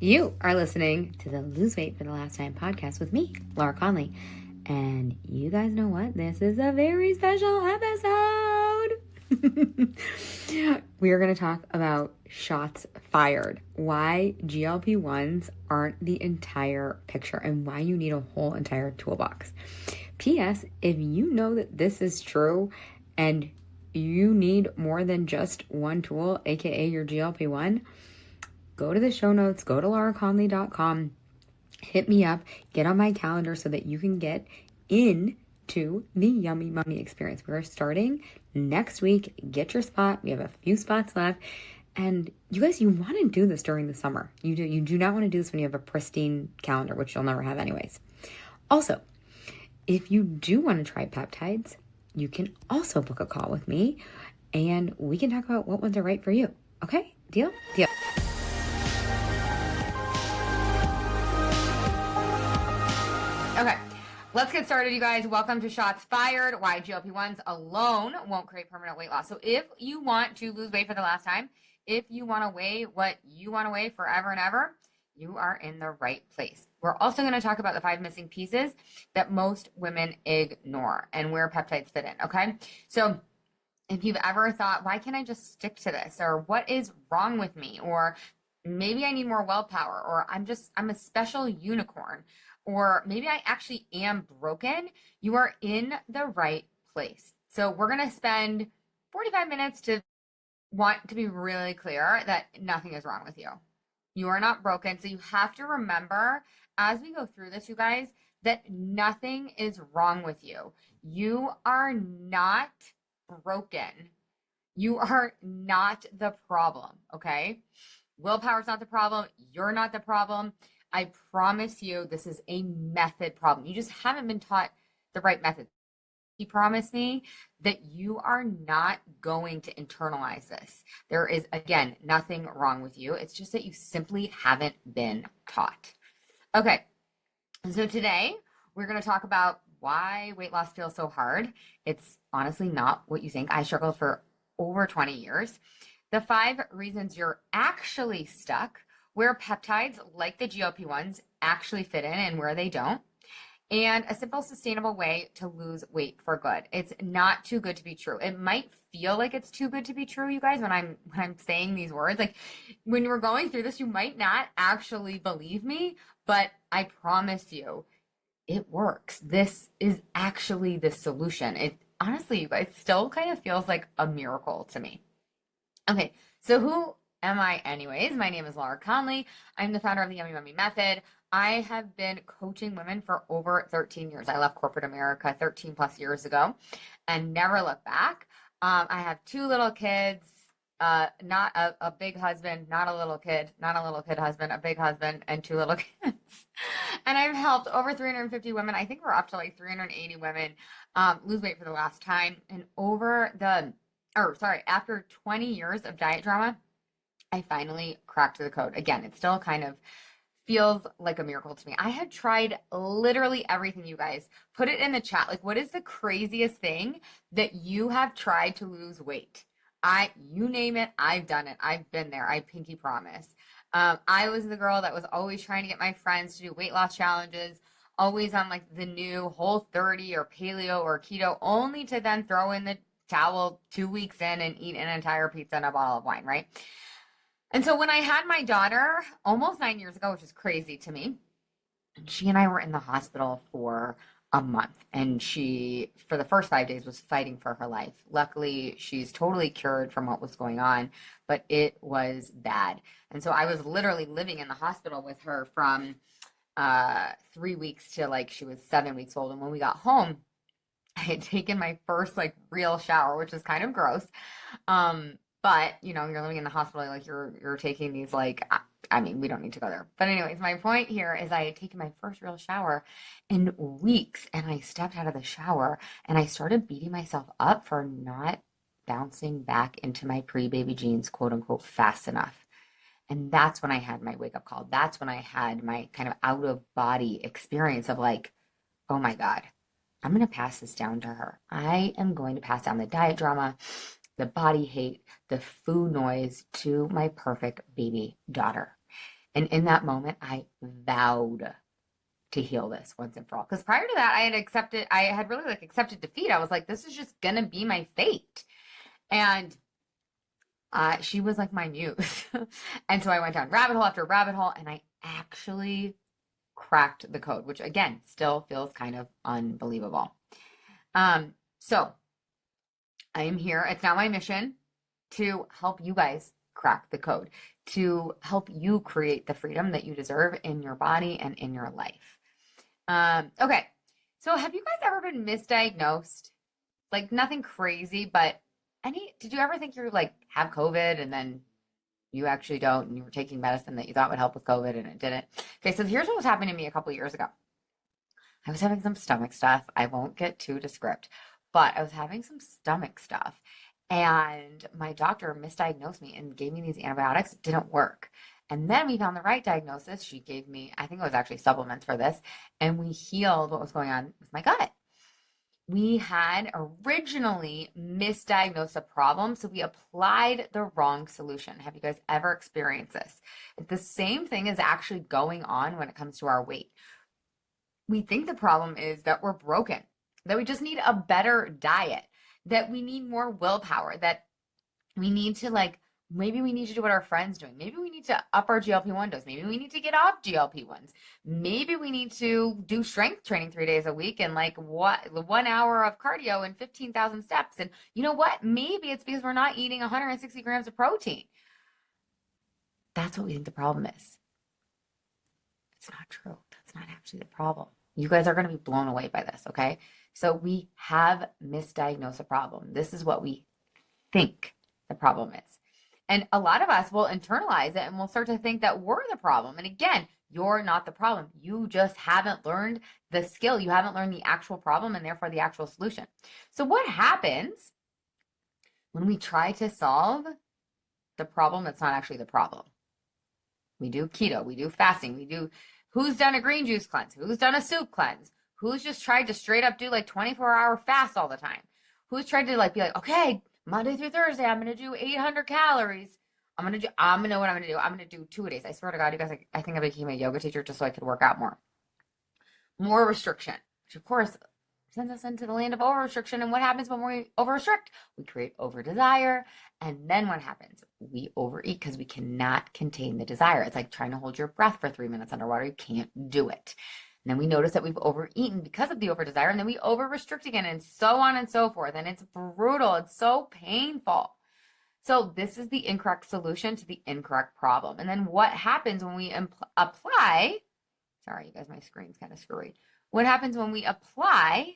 You are listening to the Lose Weight for the Last Time podcast with me, Laura Conley. And you guys know what? This is a very special episode. We are going to talk about shots fired, why GLP-1s aren't the entire picture, and why you need a whole entire toolbox. P.S. If you know that this is true and you need more than just one tool, aka your GLP-1, go to the show notes, go to lauraconley.com, hit me up, get on my calendar so that you can get into the Yummy Mummy experience. We're starting next week. Get your spot. We have a few spots left. And you guys, you want to do this during the summer. You do not want to do this when you have a pristine calendar, which you'll never have anyways. Also, if you do want to try peptides, you can also book a call with me and we can talk about what ones are right for you. Okay? Deal? Deal. Okay, let's get started, you guys. Welcome to Shots Fired, why GLP-1s alone won't create permanent weight loss. So if you want to lose weight for the last time, if you want to weigh what you want to weigh forever and ever, you are in the right place. We're also going to talk about the 5 missing pieces that most women ignore and where peptides fit in, okay? So if you've ever thought, why can't I just stick to this? Or what is wrong with me? Or maybe I need more willpower, or I'm a special unicorn, or maybe I actually am broken, you are in the right place. So we're going to spend 45 minutes to want to be really clear that nothing is wrong with you. You are not broken. So you have to remember as we go through this, you guys, that nothing is wrong with you. You are not broken. You are not the problem, okay? Willpower is not the problem. You're not the problem. I promise you this is a method problem. You just haven't been taught the right method. He promised me that you are not going to internalize this. There is, again, nothing wrong with you. It's just that you simply haven't been taught. Okay, so today we're going to talk about why weight loss feels so hard. It's honestly not what you think. I struggled for over 20 years. The 5 reasons you're actually stuck, where peptides like the GLP-1s actually fit in and where they don't, and a simple, sustainable way to lose weight for good. It's not too good to be true. It might feel like it's too good to be true, you guys, when I'm saying these words. Like when you're going through this, you might not actually believe me, but I promise you, it works. This is actually the solution. It honestly, you guys, still kind of feels like a miracle to me. Okay, so who am I anyways? My name is Laura Conley. I'm the founder of the Yummy Mummy Method. I have been coaching women for over 13 years. I left corporate America 13 plus years ago and never looked back. I have 2 little kids, not a big husband, not a little kid husband, a big husband, and 2 little kids. And I've helped over 350 women. I think we're up to like 380 women lose weight for the last time. And after 20 years of diet drama, I finally cracked the code. Again, it still kind of feels like a miracle to me. I had tried literally everything, you guys. Put it in the chat. Like, what is the craziest thing that you have tried to lose weight? You name it, I've done it. I've been there. I pinky promise. I was the girl that was always trying to get my friends to do weight loss challenges, always on like the new Whole30 or paleo or keto, only to then throw in the towel 2 weeks in and eat an entire pizza and a bottle of wine, right? And so when I had my daughter almost 9 years ago, which is crazy to me, she and I were in the hospital for a month, and she, for the first 5 days, was fighting for her life. Luckily, she's totally cured from what was going on, but it was bad. And so I was literally living in the hospital with her from 3 weeks to like she was 7 weeks old. And when we got home, I had taken my first like real shower, which is kind of gross. But you know, you're living in the hospital, like you're taking these like, I mean, we don't need to go there. But anyways, my point here is I had taken my first real shower in weeks, and I stepped out of the shower and I started beating myself up for not bouncing back into my pre-baby jeans, quote unquote, fast enough. And that's when I had my wake up call. That's when I had my kind of out of body experience of like, oh my God, I'm going to pass this down to her. I am going to pass down the diet drama, the body hate, the food noise to my perfect baby daughter. And in that moment, I vowed to heal this once and for all. Because prior to that, I had really like accepted defeat. I was like, this is just gonna be my fate. And she was like my muse. And so I went down rabbit hole after rabbit hole, and I actually cracked the code, which again, still feels kind of unbelievable. So I am here. It's now my mission to help you guys crack the code, to help you create the freedom that you deserve in your body and in your life. Okay. So have you guys ever been misdiagnosed? Like nothing crazy, but did you ever think you're like have COVID and then you actually don't, and you were taking medicine that you thought would help with COVID and it didn't? Okay. So here's what was happening to me a couple of years ago. I was having some stomach stuff. I won't get too descriptive, but I was having some stomach stuff and my doctor misdiagnosed me and gave me these antibiotics. It didn't work. And then we found the right diagnosis. She gave me, I think it was actually supplements for this, and we healed what was going on with my gut. We had originally misdiagnosed a problem, so we applied the wrong solution. Have you guys ever experienced this? The same thing is actually going on when it comes to our weight. We think the problem is that we're broken, that we just need a better diet, that we need more willpower, that we need to maybe we need to do what our friends doing. Maybe we need to up our GLP-1 dose. Maybe we need to get off GLP-1s. Maybe we need to do strength training 3 days a week and 1 hour of cardio and 15,000 steps. And you know what? Maybe it's because we're not eating 160 grams of protein. That's what we think the problem is. It's not true. That's not actually the problem. You guys are going to be blown away by this, okay? So we have misdiagnosed a problem. This is what we think the problem is. And a lot of us will internalize it and we'll start to think that we're the problem. And again, you're not the problem. You just haven't learned the skill. You haven't learned the actual problem and therefore the actual solution. So what happens when we try to solve the problem that's not actually the problem? We do keto, we do fasting, we do who's done a green juice cleanse, who's done a soup cleanse, who's just tried to straight up do 24-hour fast all the time, who's tried to be like, okay, Monday through Thursday, I'm going to do 800 calories. I'm going to know what I'm going to do. I'm going to do 2 a days. I swear to God, you guys, I think I became a yoga teacher just so I could work out more. More restriction, which of course sends us into the land of over-restriction. And what happens when we over-restrict? We create over-desire. And then what happens? We overeat because we cannot contain the desire. It's like trying to hold your breath for 3 minutes underwater. You can't do it. And then we notice that we've overeaten because of the over-desire, and then we over-restrict again, and so on and so forth. And it's brutal. It's so painful. So this is the incorrect solution to the incorrect problem. And then what happens when we apply, sorry, you guys, my screen's kind of screwy. What happens when we apply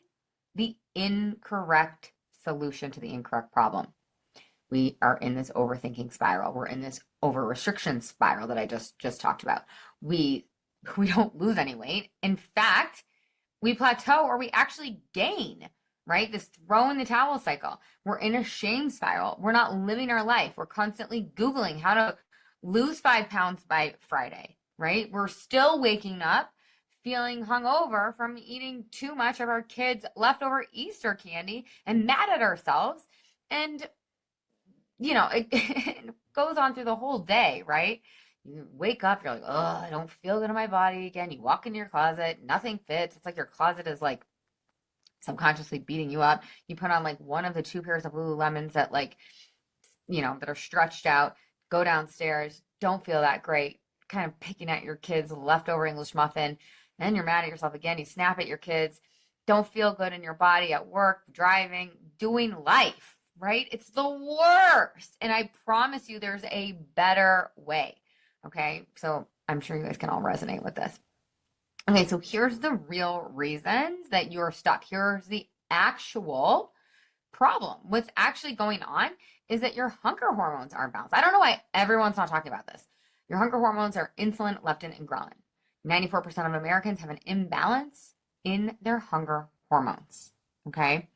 the incorrect solution to the incorrect problem? We are in this overthinking spiral. We're in this over-restriction spiral that I just talked about. We don't lose any weight. In fact, we plateau or we actually gain, right? This throw in the towel cycle. We're in a shame spiral. We're not living our life. We're constantly Googling how to lose 5 pounds by Friday, right? We're still waking up feeling hungover from eating too much of our kids' leftover Easter candy and mad at ourselves. And, it goes on through the whole day, right? You wake up, you're like, oh, I don't feel good in my body again. You walk into your closet, nothing fits. It's like your closet is subconsciously beating you up. You put on one of the 2 pairs of Lululemons that that are stretched out, go downstairs, don't feel that great, kind of picking at your kids' leftover English muffin. Then you're mad at yourself again. You snap at your kids, don't feel good in your body at work, driving, doing life, right? It's the worst. And I promise you there's a better way. Okay, so I'm sure you guys can all resonate with this. Okay, so here's the real reasons that you're stuck. Here's the actual problem. What's actually going on is that your hunger hormones aren't balanced. I don't know why everyone's not talking about this. Your hunger hormones are insulin, leptin, and ghrelin. 94% of Americans have an imbalance in their hunger hormones. Okay,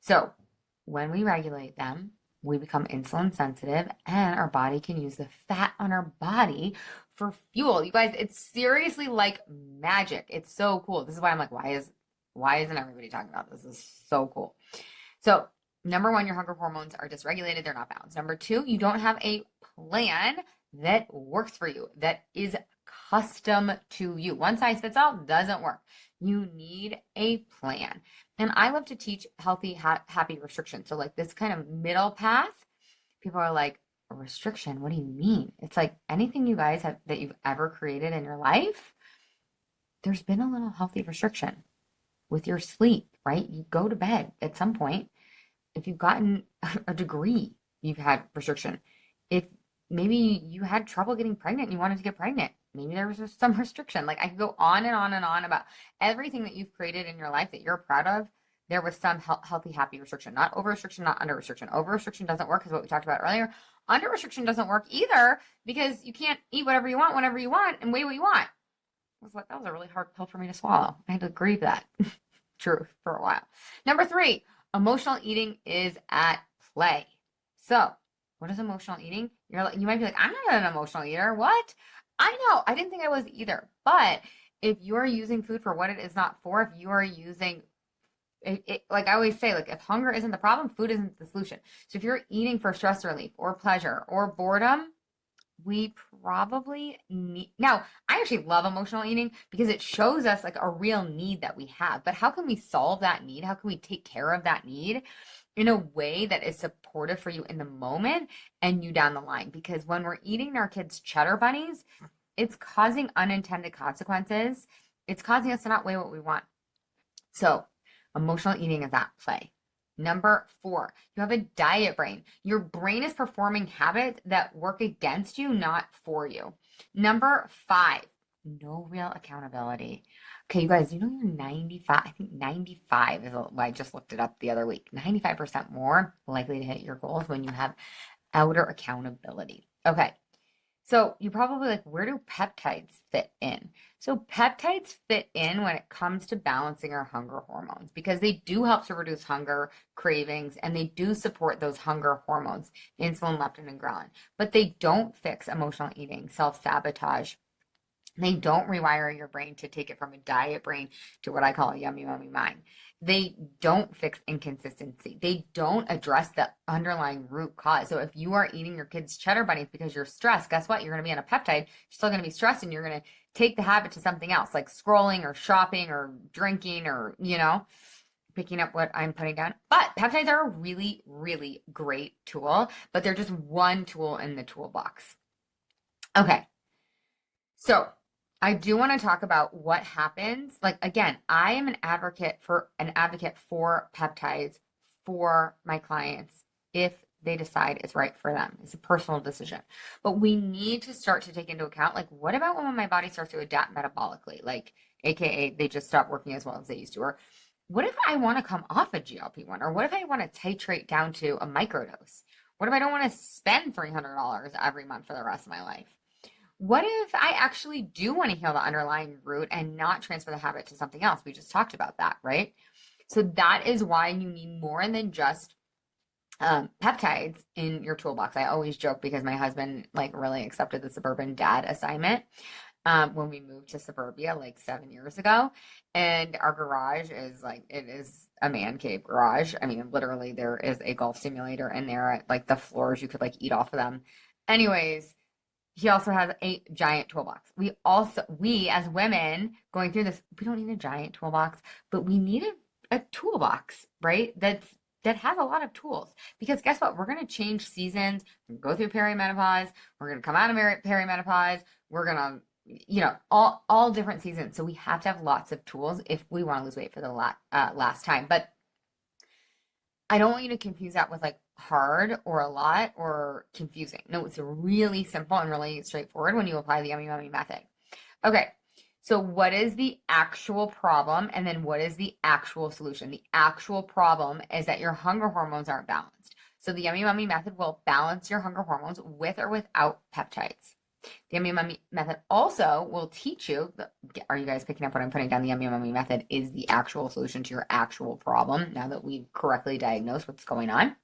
so when we regulate them, we become insulin sensitive and our body can use the fat on our body for fuel. You guys, it's seriously like magic. It's so cool. This is why I'm like, why isn't everybody talking about this? This is so cool. So number 1, your hunger hormones are dysregulated. They're not balanced. Number 2, you don't have a plan that works for you, that is custom to you. One size fits all doesn't work. You need a plan. And I love to teach healthy, happy restriction. So like this kind of middle path, people are like, a restriction? What do you mean? It's like anything you guys have that you've ever created in your life, there's been a little healthy restriction with your sleep, right? You go to bed at some point. If you've gotten a degree, you've had restriction. If maybe you had trouble getting pregnant and you wanted to get pregnant, maybe there was some restriction. Like I could go on and on and on about everything that you've created in your life that you're proud of. There was some healthy, happy restriction, not over restriction, not under restriction. Over restriction doesn't work, is what we talked about earlier. Under restriction doesn't work either because you can't eat whatever you want, whenever you want, and weigh what you want. That was a really hard pill for me to swallow. I had to grieve that truth for a while. Number 3, emotional eating is at play. So, what is emotional eating? You might be like, I'm not an emotional eater. What? I know. I didn't think I was either. But if you are using food for what it is not for, if you are using like I always say, like if hunger isn't the problem, food isn't the solution. So if you're eating for stress relief or pleasure or boredom, we probably need. Now, I actually love emotional eating because it shows us like a real need that we have. But how can we solve that need? How can we take care of that need in a way that is supportive for you in the moment and you down the line? Because when we're eating our kids' cheddar bunnies, it's causing unintended consequences. It's causing us to not weigh what we want. So emotional eating is at play. Number 4, you have a diet brain. Your brain is performing habits that work against you, not for you. Number 5, no real accountability. Okay, you guys, you know you're 95, I think 95 is, I just looked it up the other week, 95% more likely to hit your goals when you have outer accountability. Okay, so you're probably like, where do peptides fit in? So peptides fit in when it comes to balancing our hunger hormones because they do help to reduce hunger, cravings, and they do support those hunger hormones, insulin, leptin, and ghrelin. But they don't fix emotional eating, self-sabotage. They don't rewire your brain to take it from a diet brain to what I call a yummy, yummy mind. They don't fix inconsistency. They don't address the underlying root cause. So if you are eating your kids' cheddar bunnies because you're stressed, guess what? You're going to be on a peptide. You're still going to be stressed and you're going to take the habit to something else like scrolling or shopping or drinking or, picking up what I'm putting down. But peptides are a really, really great tool, but they're just one tool in the toolbox. Okay. So I do want to talk about what happens. Like, again, I am an advocate for peptides for my clients if they decide it's right for them. It's a personal decision. But we need to start to take into account, like, what about when my body starts to adapt metabolically? Like, AKA, they just stop working as well as they used to. Or what if I want to come off a GLP-1? Or what if I want to titrate down to a microdose? What if I don't want to spend $300 every month for the rest of my life? What if I actually do want to heal the underlying root and not transfer the habit to something else? We just talked about that, right? So that is why you need more than just peptides in your toolbox. I always joke because my husband really accepted the suburban dad assignment when we moved to suburbia 7 years ago. And our garage is it is a man cave garage. I mean, literally there is a golf simulator in there. The floors, you could eat off of them. Anyways, he also has a giant toolbox. We as women going through this, we don't need a giant toolbox, but we need a toolbox, right? That has a lot of tools. Because guess what? We're going to change seasons. We're going to go through perimenopause. We're going to come out of perimenopause. We're going to, all different seasons. So we have to have lots of tools if we want to lose weight for the last time. But I don't want you to confuse that with hard or a lot or confusing. No, it's really simple and really straightforward when you apply the Yummy Mummy method. Okay, so what is the actual problem and then what is the actual solution? The actual problem is that your hunger hormones aren't balanced. So the Yummy Mummy method will balance your hunger hormones with or without peptides. The Yummy Mummy method also will teach you, are you guys picking up what I'm putting down? The Yummy Mummy method is the actual solution to your actual problem now that we've correctly diagnosed what's going on.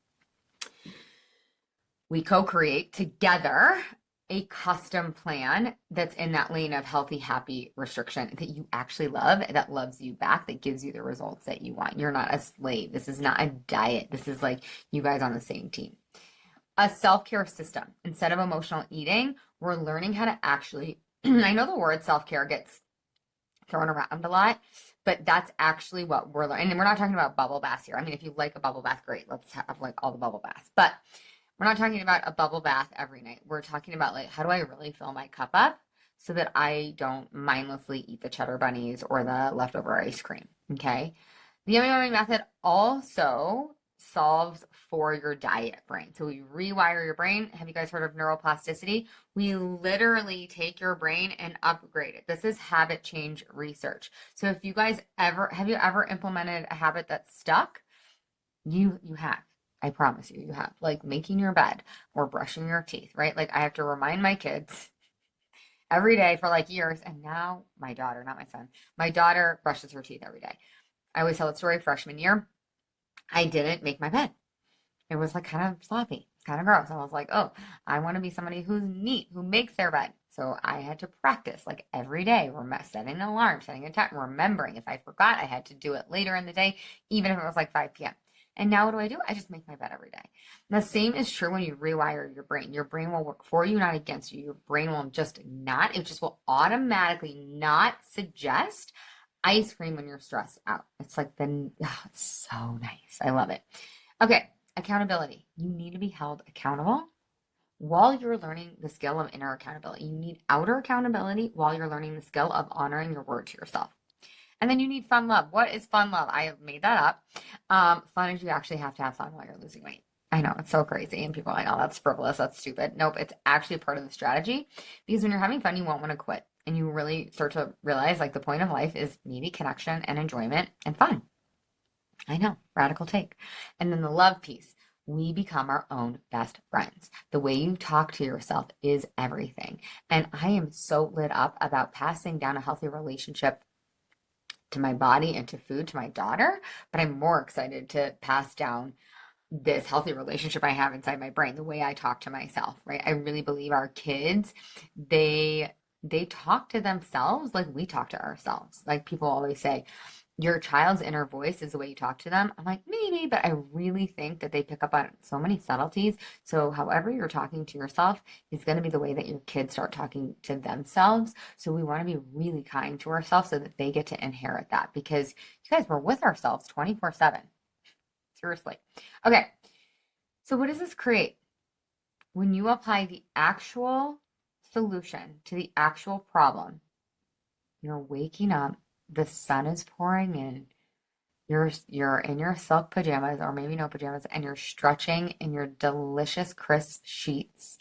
We co-create together a custom plan that's in that lane of healthy, happy restriction that you actually love, that loves you back, that gives you the results that you want. You're not a slave. This is not a diet. This is you guys on the same team. A self-care system. Instead of emotional eating, we're learning how to actually I know the word self-care gets thrown around a lot, but that's actually what we're learning. And we're not talking about bubble baths here. I mean, if you like a bubble bath, great. Let's have like all the bubble baths. But we're not talking about a bubble bath every night. We're talking about like, how do I really fill my cup up so that I don't mindlessly eat the cheddar bunnies or the leftover ice cream? Okay. The yummy yummy method also solves for your diet brain. So we rewire your brain. Have you guys heard of neuroplasticity? We literally take your brain and upgrade it. This is habit change research. So if you guys have you ever implemented a habit that's stuck? You have. I promise you, you have. Like making your bed or brushing your teeth, right? Like I have to remind my kids every day for like years. And now my daughter, not my son, my daughter brushes her teeth every day. I always tell the story freshman year. I didn't make my bed. It was like kind of sloppy. It's kind of gross. I was like, oh, I want to be somebody who's neat, who makes their bed. So I had to practice like every day. We're setting an alarm, setting a time, remembering if I forgot, I had to do it later in the day, even if it was like 5 p.m. And now what do? I just make my bed every day. And the same is true when you rewire your brain. Your brain will work for you, not against you. Your brain will just not, it just will automatically not suggest ice cream when you're stressed out. It's like it's so nice. I love it. Okay, accountability. You need to be held accountable while you're learning the skill of inner accountability. You need outer accountability while you're learning the skill of honoring your word to yourself. And then you need fun love. What is fun love? I have made that up. Fun is you actually have to have fun while you're losing weight. I know, it's so crazy. And people are like, oh, that's frivolous. That's stupid. Nope, it's actually part of the strategy. Because when you're having fun, you won't want to quit. And you really start to realize like the point of life is maybe connection and enjoyment and fun. I know, radical take. And then the love piece. We become our own best friends. The way you talk to yourself is everything. And I am so lit up about passing down a healthy relationship to my body and to food to my daughter, but I'm more excited to pass down this healthy relationship I have inside my brain, the way I talk to myself, right? I really believe our kids, they talk to themselves like we talk to ourselves. Like people always say, your child's inner voice is the way you talk to them. I'm like, maybe, but I really think that they pick up on so many subtleties. So however you're talking to yourself is going to be the way that your kids start talking to themselves. So we want to be really kind to ourselves so that they get to inherit that, because you guys, we're with ourselves 24/7. Seriously. Okay. So what does this create? When you apply the actual solution to the actual problem, you're waking up, the sun is pouring in, you're in your silk pajamas or maybe no pajamas, and you're stretching in your delicious crisp sheets.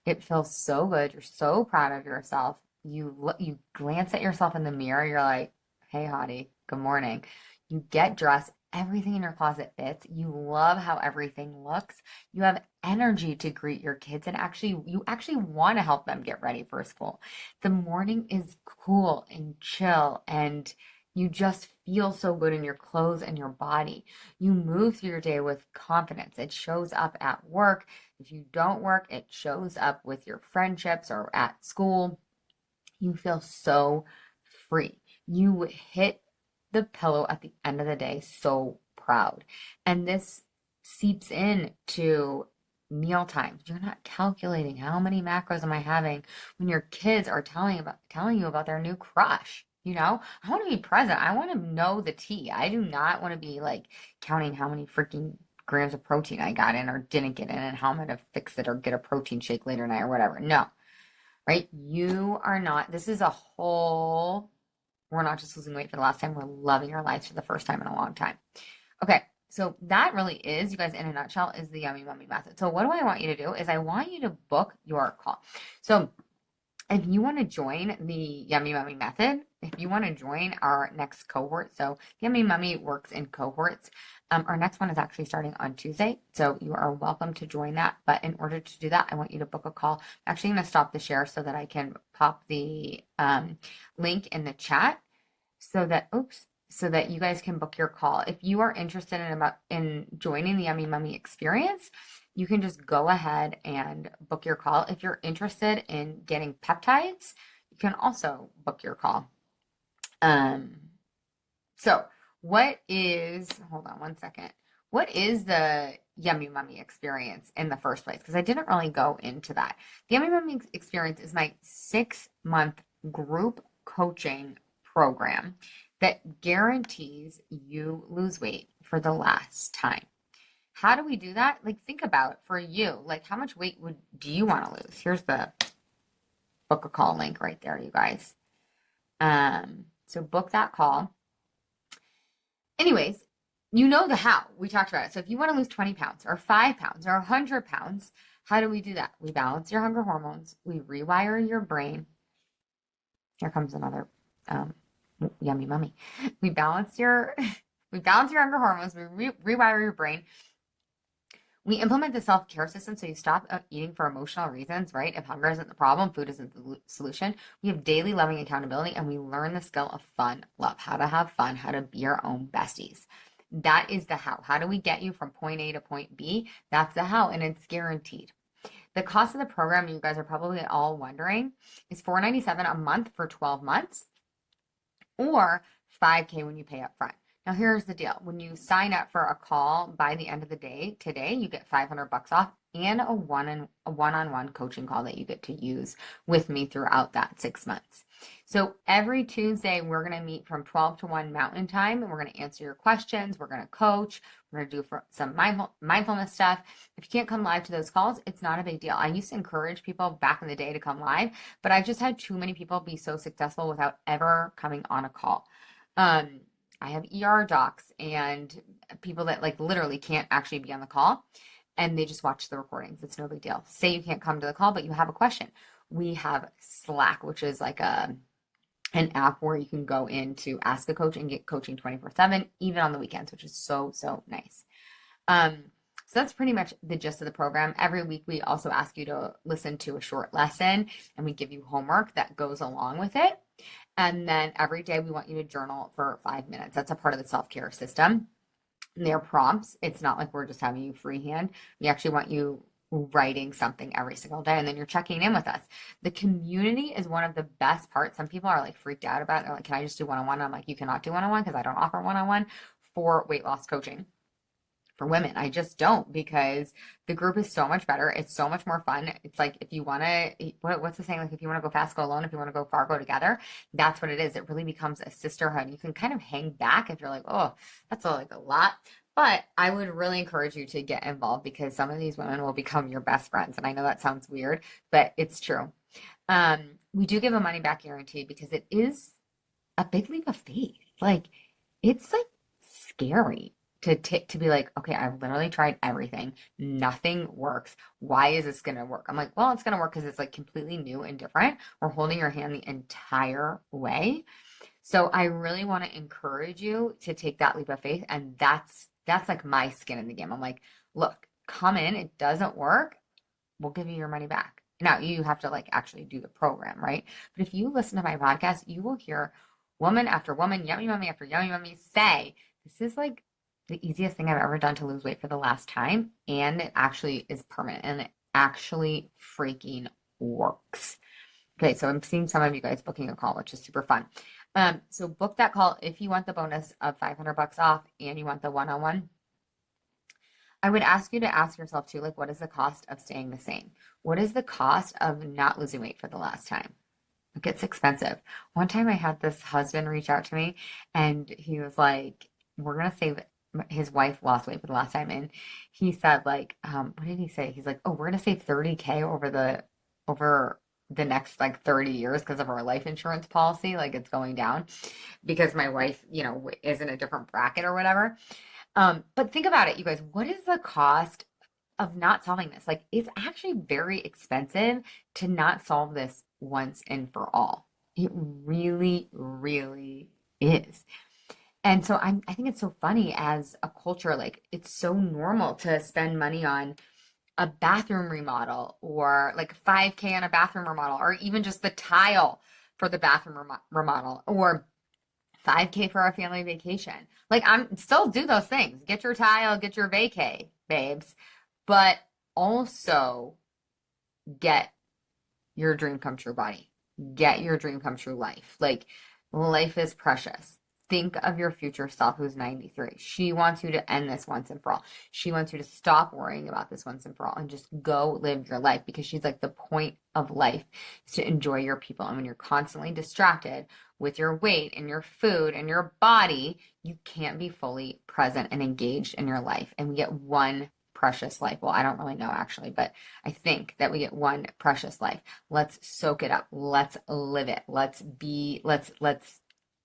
It feels so good. You're so proud of yourself. You glance at yourself in the mirror, you're like, hey hottie, good morning. You get dressed, everything in your closet fits. You love how everything looks. You have energy to greet your kids, and you actually want to help them get ready for school. The morning is cool and chill, and you just feel so good in your clothes and your body. You move through your day with confidence. It shows up at work. If you don't work, it shows up with your friendships or at school. You feel so free. You hit the pillow at the end of the day so proud. And this seeps in to meal times. You're not calculating how many macros am I having when your kids are telling you about their new crush. You know, I want to be present. I want to know the tea. I do not want to be like counting how many freaking grams of protein I got in or didn't get in and how I'm going to fix it or get a protein shake later tonight or whatever. No, right? You are not, this is a whole, we're not just losing weight for the last time, we're loving our lives for the first time in a long time. Okay, so that really is, you guys, in a nutshell, is the Yummy Mummy method. So what do I want you to do is I want you to book your call. So if you want to join the Yummy Mummy method, if you want to join our next cohort, so Yummy Mummy works in cohorts. Our next one is actually starting on Tuesday, so you are welcome to join that. But in order to do that, I want you to book a call. I'm actually going to stop the share so that I can pop the link in the chat so that you guys can book your call. If you are interested in joining the Yummy Mummy experience, you can just go ahead and book your call. If you're interested in getting peptides, you can also book your call. So hold on one second. what is the Yummy Mummy experience in the first place? Because I didn't really go into that. The Yummy Mummy experience is my 6-month group coaching program that guarantees you lose weight for the last time. How do we do that? Like, think about for you, like, how much weight do you want to lose? Here's the book a call link right there, you guys. So book that call. Anyways, you know the how. We talked about it. So if you want to lose 20 pounds or 5 pounds or 100 pounds, how do we do that? We balance your hunger hormones. We rewire your brain. Here comes another yummy mummy. We balance your hunger hormones. We rewire your brain. We implement the self-care system so you stop eating for emotional reasons, right? If hunger isn't the problem, food isn't the solution. We have daily loving accountability, and we learn the skill of fun love, how to have fun, how to be our own besties. That is the how. How do we get you from point A to point B? That's the how, and it's guaranteed. The cost of the program, you guys are probably all wondering, is $497 a month for 12 months or $5K when you pay up front. Now, here's the deal. When you sign up for a call by the end of the day today, you get $500 off and a one-on-one coaching call that you get to use with me throughout that 6 months. So every Tuesday, we're going to meet from 12 to 1 Mountain Time, and we're going to answer your questions. We're going to coach. We're going to do some mindfulness stuff. If you can't come live to those calls, it's not a big deal. I used to encourage people back in the day to come live, but I've just had too many people be so successful without ever coming on a call. I have ER docs and people that like literally can't actually be on the call and they just watch the recordings. It's no big deal. Say you can't come to the call, but you have a question. We have Slack, which is like an app where you can go in to ask a coach and get coaching 24/7, even on the weekends, which is so, so nice. So that's pretty much the gist of the program. Every week, we also ask you to listen to a short lesson and we give you homework that goes along with it. And then every day we want you to journal for 5 minutes. That's a part of the self-care system. And they're prompts. It's not like we're just having you freehand. We actually want you writing something every single day and then you're checking in with us. The community is one of the best parts. Some people are like freaked out about it. They're like, can I just do one-on-one? I'm like, you cannot do one-on-one because I don't offer one-on-one for weight loss coaching. For women, I just don't because the group is so much better. It's so much more fun. It's like if you want to, what's the saying? Like if you want to go fast, go alone. If you want to go far, go together. That's what it is. It really becomes a sisterhood. You can kind of hang back if you're like, oh, that's like a lot. But I would really encourage you to get involved because some of these women will become your best friends. And I know that sounds weird, but it's true. We do give a money back guarantee because it is a big leap of faith. Like it's like scary to be like, okay, I've literally tried everything. Nothing works. Why is this going to work? I'm like, well, it's going to work because it's like completely new and different. We're holding your hand the entire way. So I really want to encourage you to take that leap of faith. And that's like my skin in the game. I'm like, look, come in. It doesn't work. We'll give you your money back. Now you have to like actually do the program, right? But if you listen to my podcast, you will hear woman after woman, yummy mummy after yummy mummy say, this is like the easiest thing I've ever done to lose weight for the last time. And it actually is permanent and it actually freaking works. Okay, so I'm seeing some of you guys booking a call, which is super fun. So book that call if you want the bonus of $500 off and you want the one-on-one. I would ask you to ask yourself too, like, what is the cost of staying the same? What is the cost of not losing weight for the last time? It gets expensive. One time I had this husband reach out to me and he was like, we're going to save his wife lost weight for the last time. And he said like, what did he say? He's like, oh, we're going to save 30K over the next like 30 years because of our life insurance policy. Like it's going down because my wife, is in a different bracket or whatever. But think about it, you guys, what is the cost of not solving this? Like it's actually very expensive to not solve this once and for all. It really, really is. And so I think it's so funny as a culture, like it's so normal to spend money on a bathroom remodel or like 5K on a bathroom remodel or even just the tile for the bathroom remodel or 5K for our family vacation. Like I'm still do those things. Get your tile, get your vacay, babes, but also get your dream come true body. Get your dream come true life. Like life is precious. think of your future self who's 93. She wants you to end this once and for all. She wants you to stop worrying about this once and for all and just go live your life, because she's like, the point of life is to enjoy your people. And when you're constantly distracted with your weight and your food and your body, you can't be fully present and engaged in your life. And we get one precious life. Well, I don't really know actually, but I think that we get one precious life. Let's soak it up. Let's live it.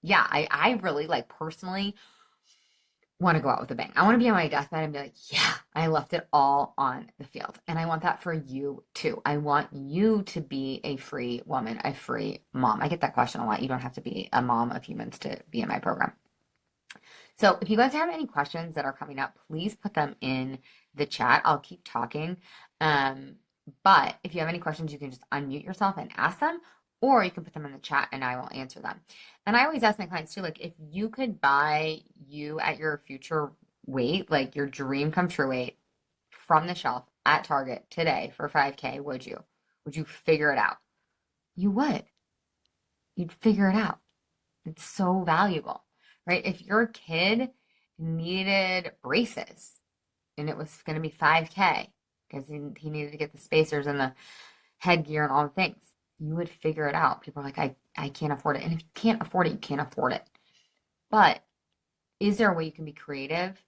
Yeah, I really like personally want to go out with a bang. I want to be on my deathbed and be like, yeah, I left it all on the field. And I want that for you too. I want you to be a free woman, a free mom. I get that question a lot. You don't have to be a mom of humans to be in my program. So if you guys have any questions that are coming up, please put them in the chat. I'll keep talking. But if you have any questions, you can just unmute yourself and ask them, or you can put them in the chat and I will answer them. And I always ask my clients too, like, if you could buy you at your future weight, like your dream come true weight from the shelf at Target today for 5K, would you? Would you figure it out? You would. You'd figure it out. It's so valuable, right? If your kid needed braces and it was going to be 5K because he needed to get the spacers and the headgear and all the things, you would figure it out. People are like, I can't afford it. And if you can't afford it, you can't afford it. But is there a way you can be creative?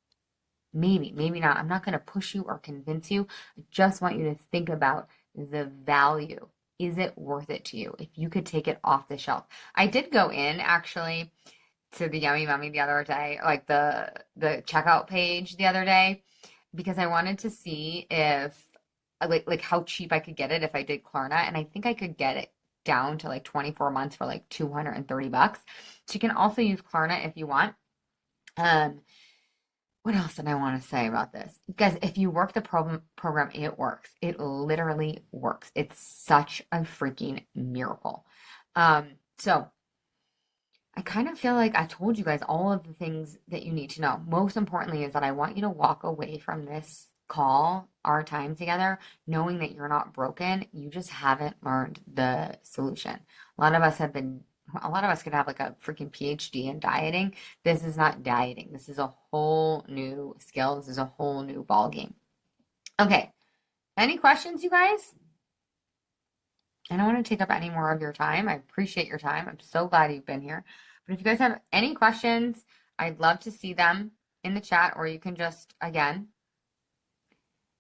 Maybe, maybe not. I'm not going to push you or convince you. I just want you to think about the value. Is it worth it to you if you could take it off the shelf? I did go in actually to the Yummy Mummy the other day, like the checkout page the other day, because I wanted to see if like how cheap I could get it if I did Klarna, and I think I could get it down to like 24 months for like $230. So you can also use Klarna if you want. What else did I want to say about this? Guys, if you work the program, it works. It literally works. It's such a freaking miracle. So I kind of feel like I told you guys all of the things that you need to know. Most importantly is that I want you to walk away from this call, our time together, knowing that you're not broken. You just haven't learned the solution. A lot of us could have like a freaking PhD in dieting. This is not dieting. This is a whole new skill. This is a whole new ball game. Okay. Any questions, you guys? I don't want to take up any more of your time. I appreciate your time. I'm so glad you've been here. But if you guys have any questions, I'd love to see them in the chat, or you can just, again,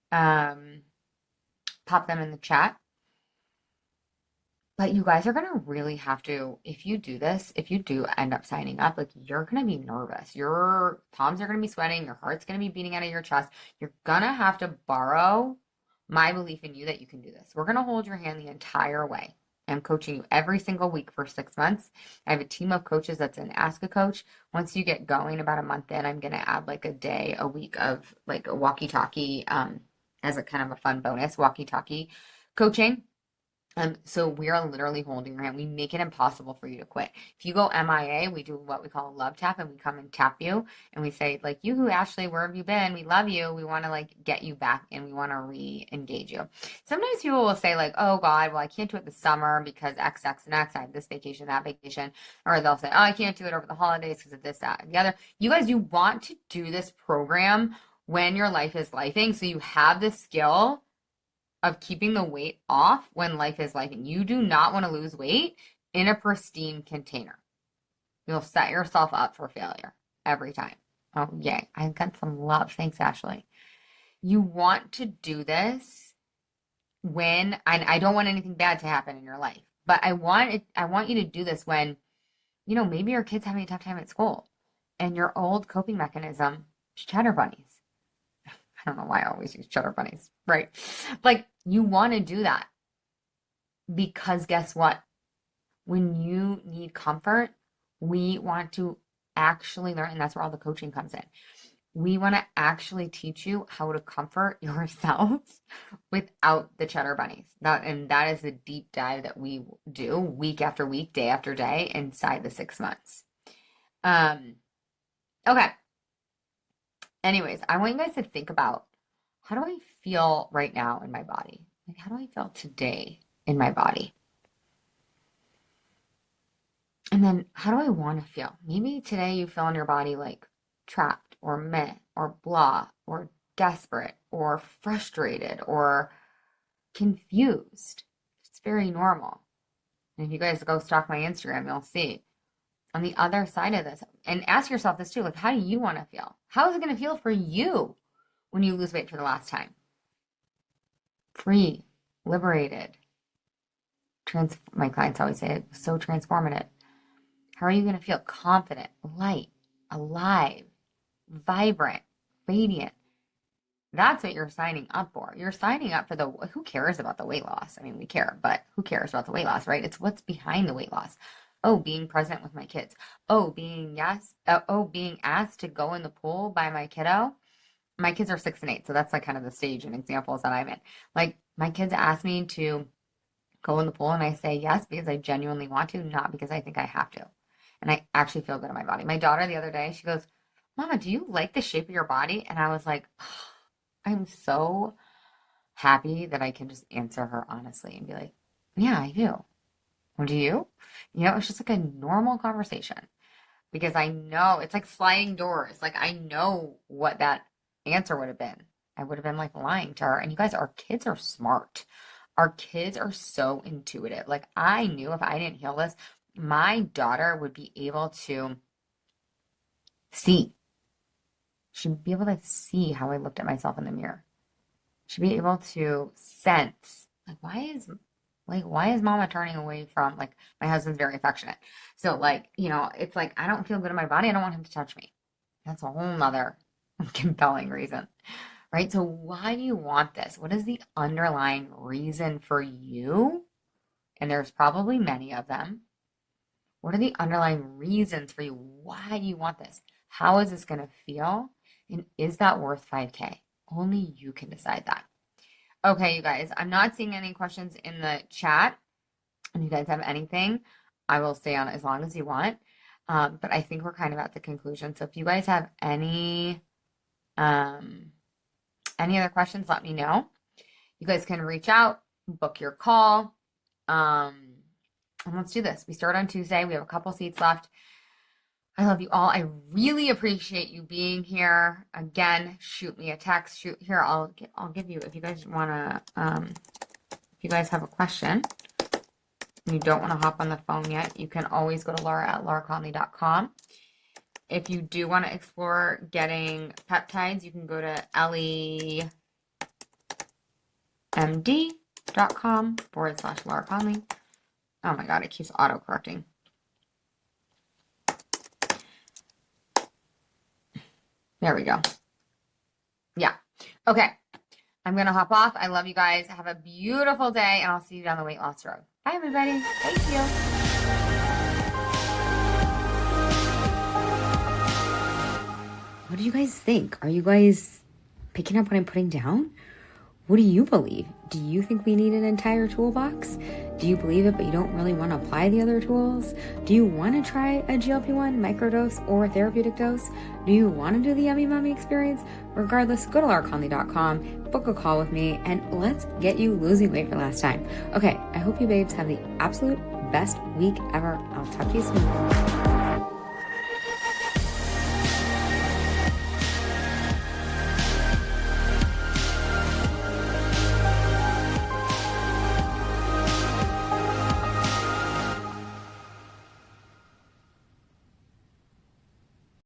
pop them in the chat. But you guys are going to really have to, if you do this, if you do end up signing up, like, you're going to be nervous. Your palms are going to be sweating. Your heart's going to be beating out of your chest. You're going to have to borrow my belief in you that you can do this. We're going to hold your hand the entire way. I'm coaching you every single week for 6 months. I have a team of coaches that's an Ask a Coach. Once you get going about a month in, I'm going to add like a day, a week of like a walkie-talkie as a kind of a fun bonus, walkie-talkie coaching. So we are literally holding your hand. We make it impossible for you to quit. If you go MIA, we do what we call a love tap, and we come and tap you and we say, like, "Yoo-hoo, Ashley, where have you been? We love you. We want to like get you back and we want to re-engage you." Sometimes people will say like, "Oh God, well, I can't do it this summer because X, X, and X. I have this vacation, that vacation." Or they'll say, "Oh, I can't do it over the holidays because of this, that, and the other." You guys, you want to do this program when your life is lifing, so you have the skill of keeping the weight off when life is life. You do not want to lose weight in a pristine container. You'll set yourself up for failure every time. Oh, yay. I got some love. Thanks, Ashley. You want to do this when, I don't want anything bad to happen in your life, but I want you to do this when, maybe your kid's having a tough time at school and your old coping mechanism is cheddar bunnies. I don't know why I always use cheddar bunnies, right? Like, you want to do that because guess what? When you need comfort, we want to actually learn, and that's where all the coaching comes in. We want to actually teach you how to comfort yourselves without the cheddar bunnies. And that is the deep dive that we do week after week, day after day inside the 6 months. Okay. Anyways, I want you guys to think about, how do I feel right now in my body? Like, how do I feel today in my body? And then how do I want to feel? Maybe today you feel in your body like trapped or meh or blah or desperate or frustrated or confused. It's very normal. And if you guys go stalk my Instagram, you'll see on the other side of this. And ask yourself this too, like, how do you want to feel? How is it going to feel for you when you lose weight for the last time? Free, liberated. My clients always say it was so transformative. How are you going to feel? Confident, light, alive, vibrant, radiant. That's what you're signing up for. You're signing up for who cares about the weight loss? I mean, we care, but who cares about the weight loss, right? It's what's behind the weight loss. Oh, being present with my kids. Oh, being asked to go in the pool by my kiddo. My kids are 6 and 8, so that's like kind of the stage and examples that I'm in. Like, my kids ask me to go in the pool, and I say yes because I genuinely want to, not because I think I have to. And I actually feel good in my body. My daughter the other day, she goes, Mama, do you like the shape of your body? And I was like, oh, I'm so happy that I can just answer her honestly and be like, yeah, I do. Well, do you? You know, it's just like a normal conversation because I know it's like sliding doors. Like, I know what that answer would have been. I would have been like lying to her. And you guys, our kids are smart. Our kids are so intuitive. Like, I knew if I didn't heal this, my daughter would be able to see. She'd be able to see how I looked at myself in the mirror. She'd be able to sense, like, why is mama turning away from, like, my husband's very affectionate. So, like, you know, it's like, I don't feel good in my body. I don't want him to touch me. That's a whole nother compelling reason, right? So why do you want this? What is the underlying reason for you? And there's probably many of them. What are the underlying reasons for you? Why do you want this? How is this going to feel? And is that worth 5K? Only you can decide that. Okay, you guys, I'm not seeing any questions in the chat. If you guys have anything, I will stay on as long as you want. But I think we're kind of at the conclusion. So if you guys have any other questions, let me know. You guys can reach out, book your call. And let's do this. We start on Tuesday. We have a couple seats left. I love you all. I really appreciate you being here. Again, shoot me a text. I'll give you, if you guys want to, if you guys have a question and you don't want to hop on the phone yet, you can always go to laura@lauraconley.com. If you do want to explore getting peptides, you can go to lemd.com/Laura Conley. Oh my God, it keeps auto-correcting. There we go. Yeah. Okay. I'm going to hop off. I love you guys. Have a beautiful day, and I'll see you down the weight loss road. Bye, everybody. Thank you. What do you guys think? Are you guys picking up what I'm putting down? What do you believe? Do you think we need an entire toolbox? Do you believe it, but you don't really want to apply the other tools? Do you want to try a GLP-1 microdose or therapeutic dose? Do you want to do the Yummy Mummy experience? Regardless, go to lauraconley.com, book a call with me, and let's get you losing weight for last time. Okay, I hope you babes have the absolute best week ever. I'll talk to you soon.